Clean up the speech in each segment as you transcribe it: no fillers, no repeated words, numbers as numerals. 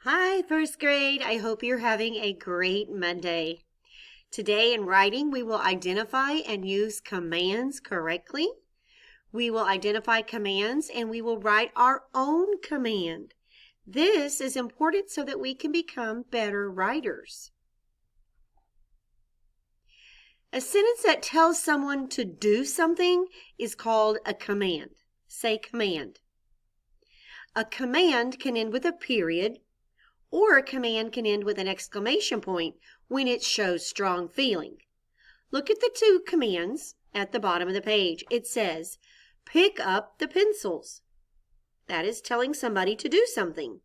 Hi, first grade. I hope you're having a great Monday. Today in writing, we will identify and use commands correctly. We will identify commands and we will write our own command. This is important so that we can become better writers. A sentence that tells someone to do something is called a command. Say command. A command can end with a period, or a command can end with an exclamation point when it shows strong feeling. Look at the two commands at the bottom of the page. It says, pick up the pencils. That is telling somebody to do something.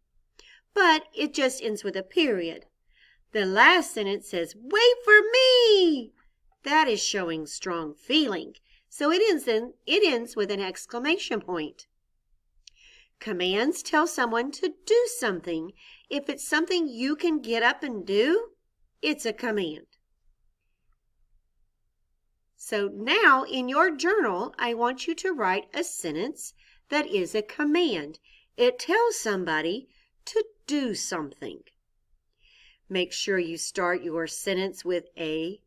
But it just ends with a period. The last sentence says, wait for me. That is showing strong feeling. So it ends with an exclamation point. Commands tell someone to do something. If it's something you can get up and do, it's a command. So now in your journal, I want you to write a sentence that is a command. It tells somebody to do something. Make sure you start your sentence with a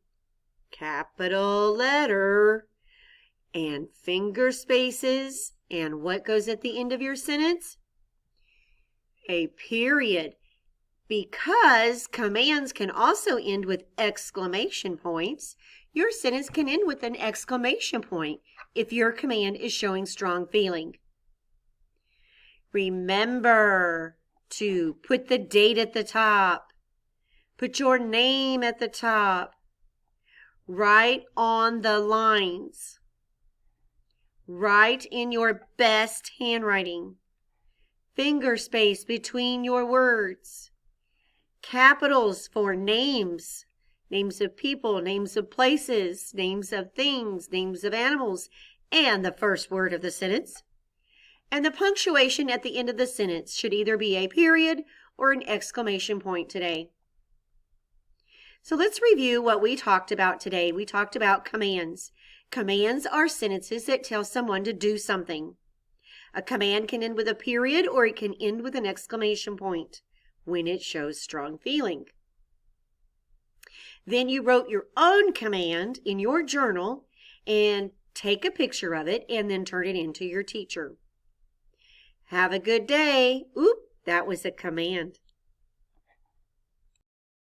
capital letter and finger spaces. And what goes at the end of your sentence? A period. Because commands can also end with exclamation points, your sentence can end with an exclamation point if your command is showing strong feeling. Remember to put the date at the top. Put your name at the top. Write on the lines. Write in your best handwriting. Finger space between your words. Capitals for names. Names of people, names of places, names of things, names of animals, and the first word of the sentence. And the punctuation at the end of the sentence should either be a period or an exclamation point today. So let's review what we talked about today. We talked about commands. Commands are sentences that tell someone to do something. A command can end with a period or it can end with an exclamation point when it shows strong feeling. Then you wrote your own command in your journal and take a picture of it and then turn it into your teacher. Have a good day. Oop, that was a command.